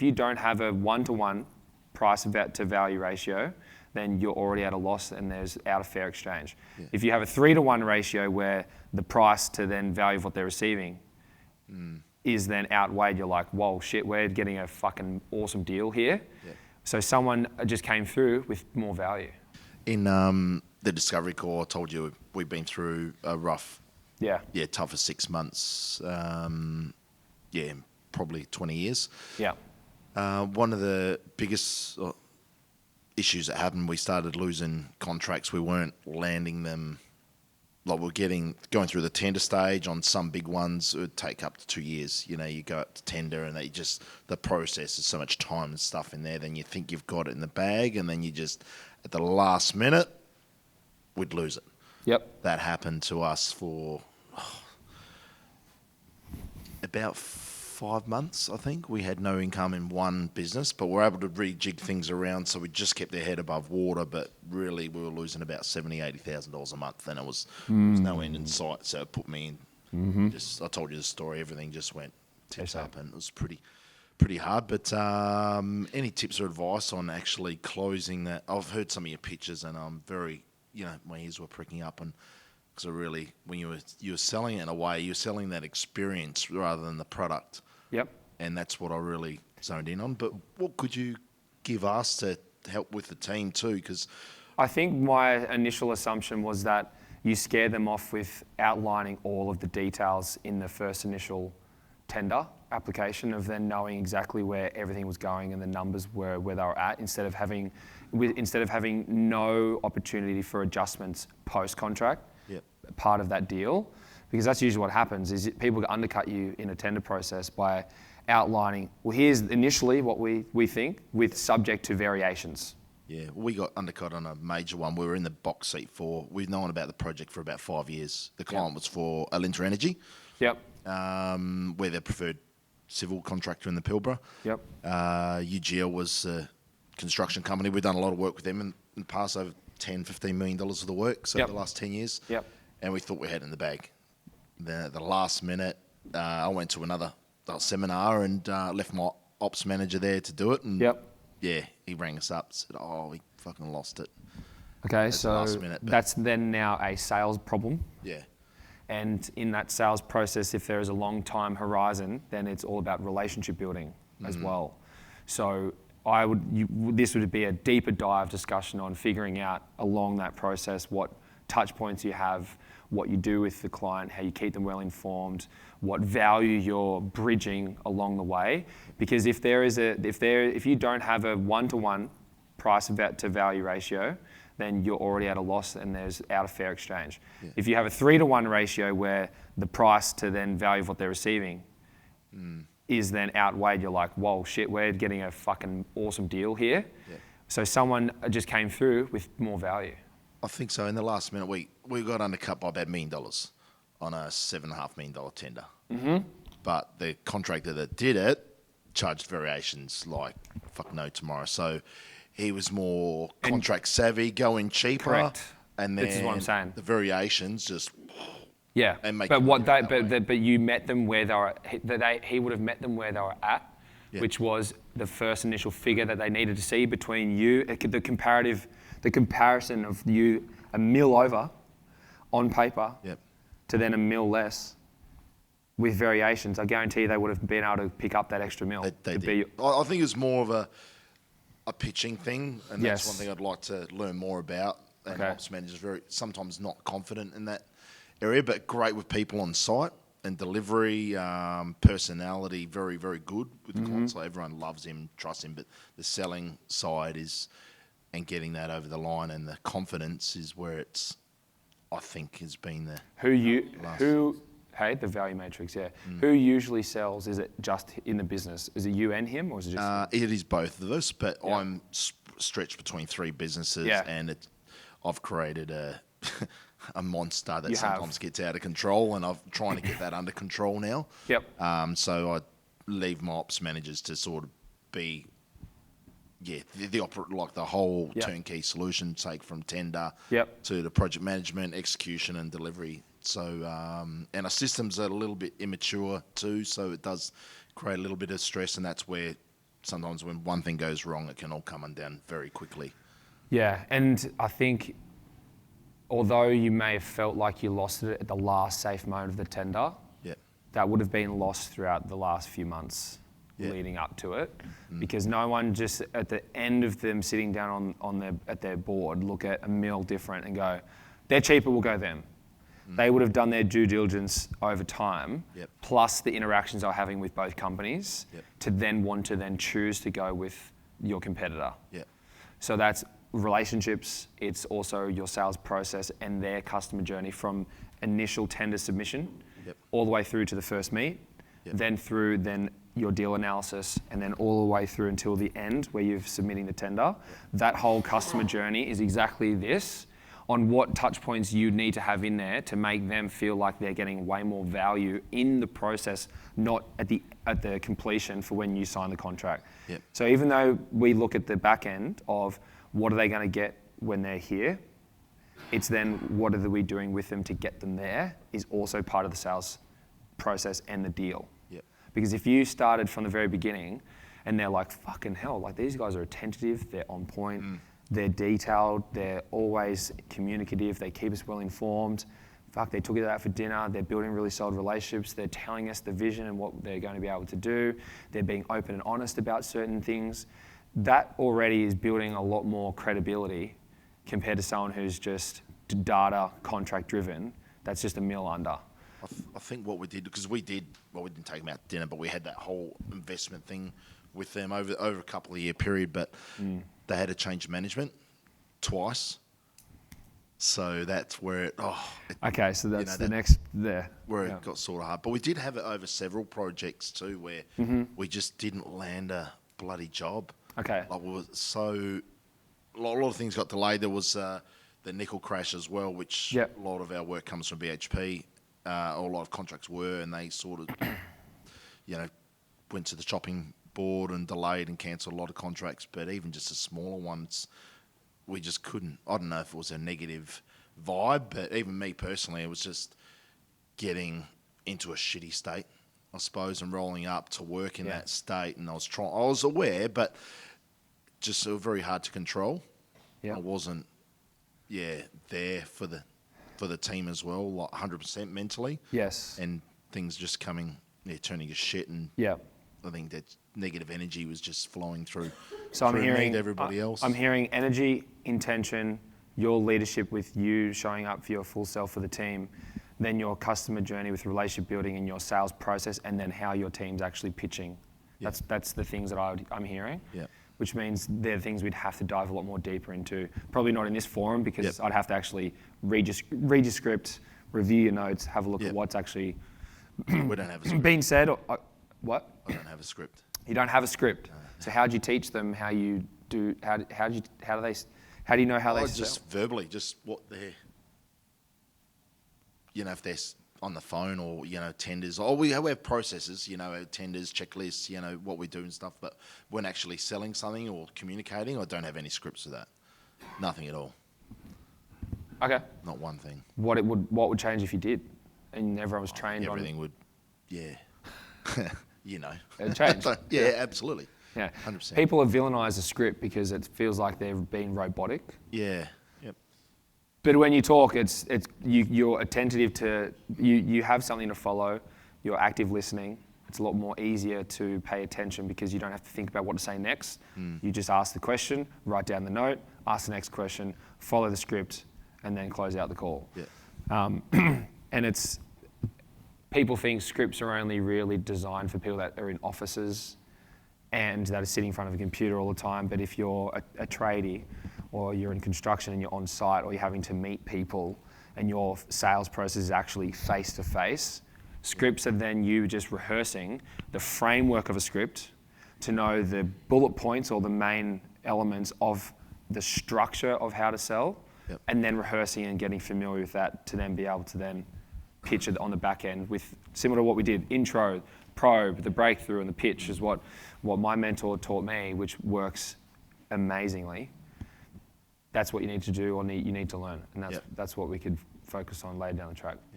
you don't have a 1-to-1 price to value ratio, then you're already at a loss and there's out of fair exchange. Yeah. If you have a 3-to-1 ratio where the price to then value of what they're receiving is then outweighed, you're like, whoa, shit, we're getting a fucking awesome deal here. Yeah. So someone just came through with more value. In the Discovery Call, I told you we've been through a rough, tougher 6 months. Probably 20 years. Yeah. One of the biggest issues that happened, we started losing contracts. We weren't landing them. Like going through the tender stage on some big ones, it would take up to 2 years. You know, you go up to tender and the process is so much time and stuff in there. Then you think you've got it in the bag, and then you just, at the last minute, we'd lose it. Yep. That happened to us for about 5 months, I think. We had no income in one business, but we're able to rejig things around, so we just kept their head above water, but really we were losing about $70,000, $80,000 a month, and it was no end in sight, so it put me in, I told you the story, everything just went tips up, and it was pretty hard, but any tips or advice on actually closing that? I've heard some of your pitches, and I'm very, my ears were pricking up, and because when you were selling it in a way, you're selling that experience rather than the product. Yep. And that's what I really zoned in on. But what could you give us to help with the team too? Because I think my initial assumption was that you scare them off with outlining all of the details in the first initial tender application, of then knowing exactly where everything was going and the numbers were where they were at, instead of having no opportunity for adjustments post-contract. Part of that deal, because that's usually what happens is people undercut you in a tender process by outlining, well, here's initially what we think, with subject to variations. Yeah, we got undercut on a major one. We were in the box seat we've known about the project for about 5 years. The client was for Alinta Energy. Yep. We're their preferred civil contractor in the Pilbara. Yep. UGL was a construction company. We've done a lot of work with them in the past, over $10-15 million of the work, so the last 10 years. Yep. And we thought we had it in the bag. The last minute, I went to another seminar and left my ops manager there to do it. And he rang us up and said, we fucking lost it. Okay, so that's then now a sales problem. Yeah. And in that sales process, if there is a long time horizon, then it's all about relationship building as well. So this would be a deeper dive discussion on figuring out along that process what touch points you have, what you do with the client, how you keep them well informed, what value you're bridging along the way. Because if you don't have a 1-to-1 price to value ratio, then you're already at a loss and there's out of fair exchange. Yeah. If you have a 3-to-1 ratio where the price to then value of what they're receiving is then outweighed, you're like, whoa, shit, we're getting a fucking awesome deal here. Yeah. So someone just came through with more value. I think so. In the last minute, we got undercut by about $1 million on a $7.5 million tender. Mm-hmm. But the contractor that did it charged variations like fuck no tomorrow. So he was more contract savvy, going cheaper. Correct. And then this is what I'm saying. The variations just and make. But you met them where they were. He would have met them where they were at, which was the first initial figure that they needed to see between you, the comparison of you a mil over on paper to then a mil less with variations. I guarantee you they would have been able to pick up that extra mil. They did. I think it was more of a pitching thing, and that's one thing I'd like to learn more about. And ops managers sometimes not confident in that area, but great with people on site and delivery, personality, very, very good with the clients. So everyone loves him, trusts him, but the selling side and getting that over the line and the confidence is where I think has been the the value matrix, Who usually sells? Is it just in the business? Is it you and him, or is it just? It is both of us, but I'm stretched between 3 businesses, and I've created a monster that sometimes gets out of control, and I'm trying to get that under control now. Yep. So I leave my ops managers to sort of be, the whole turnkey solution, take from tender to the project management, execution, and delivery. So, and our systems are a little bit immature too, so it does create a little bit of stress, and that's where sometimes when one thing goes wrong, it can all come undone very quickly. Yeah, and I think although you may have felt like you lost it at the last safe moment of the tender, Yep. that would have been lost throughout the last few months leading up to it, because no one just at the end of them sitting down at their board look at a mill different and go, they're cheaper, we'll go them. They would have done their due diligence over time, plus the interactions they're having with both companies, to then want to then choose to go with your competitor. Yep. So that's relationships, it's also your sales process and their customer journey from initial tender submission all the way through to the first meet, then through your deal analysis, and then all the way through until the end where you're submitting the tender. That whole customer journey is exactly this, on what touch points you need to have in there to make them feel like they're getting way more value in the process, not at the completion for when you sign the contract. Yep. So even though we look at the back end of what are they going to get when they're here, it's then what are we doing with them to get them there is also part of the sales process and the deal. Yep. Because if you started from the very beginning and they're like, fucking hell, like these guys are attentive, they're on point, they're detailed, they're always communicative, they keep us well informed. Fuck, they took it out for dinner, they're building really solid relationships, they're telling us the vision and what they're going to be able to do, they're being open and honest about certain things. That already is building a lot more credibility compared to someone who's just data contract driven, that's just a mill under. I think what we did, because we didn't take them out to dinner, but we had that whole investment thing with them over a couple of year period, but they had to change management twice. So that's where it, okay, so that's the next there. Where it got sort of hard. But we did have it over several projects too, where we just didn't land a bloody job. Okay. Like a lot of things got delayed. There was the nickel crash as well, which a lot of our work comes from BHP. A lot of contracts were, and they sort of, went to the chopping board and delayed and cancelled a lot of contracts. But even just the smaller ones, we just couldn't. I don't know if it was a negative vibe, but even me personally, it was just getting into a shitty state, I suppose, and rolling up to work in that state. And I was aware, but just very hard to control. I wasn't, there for the team as well, like 100% mentally. Yes. And things just turning to shit, and I think that negative energy was just flowing through. So I'm hearing everybody else. I'm hearing energy, intention, your leadership with you showing up for your full self for the team, then your customer journey with relationship building and your sales process, and then how your team's actually pitching. That's the things that I'm hearing. Yeah. Which means they're things we'd have to dive a lot more deeper into. Probably not in this forum, because I'd have to actually read your script, review your notes, have a look at what's actually we don't have a script. being said. What? I don't have a script. You don't have a script. So how do you teach them how you do? How do you know how they sell? Just verbally, just what they're, if they're on the phone or, tenders. We have processes, tenders, checklists, what we do and stuff. But when actually selling something or communicating, I don't have any scripts for that. Nothing at all. Okay. Not one thing. What would change if you did, and everyone was trained on everything? Would, It'd change. Absolutely. Yeah. 100%. People have villainized the script because it feels like they're being robotic. Yeah. Yep. But when you talk, you're attentive to, you have something to follow, you're active listening. It's a lot more easier to pay attention because you don't have to think about what to say next. You just ask the question, write down the note, ask the next question, follow the script, and then close out the call. Yeah. And people think scripts are only really designed for people that are in offices and that are sitting in front of a computer all the time. But if you're a tradie, or you're in construction and you're on site, or you're having to meet people and your sales process is actually face-to-face, scripts are then you just rehearsing the framework of a script to know the bullet points or the main elements of the structure of how to sell, and then rehearsing and getting familiar with that to then be able to then pitch it on the back end with similar to what we did, intro, probe, the breakthrough, and the pitch is what my mentor taught me, which works amazingly. That's what you need to do or you need to learn. And that's what we could focus on later down the track.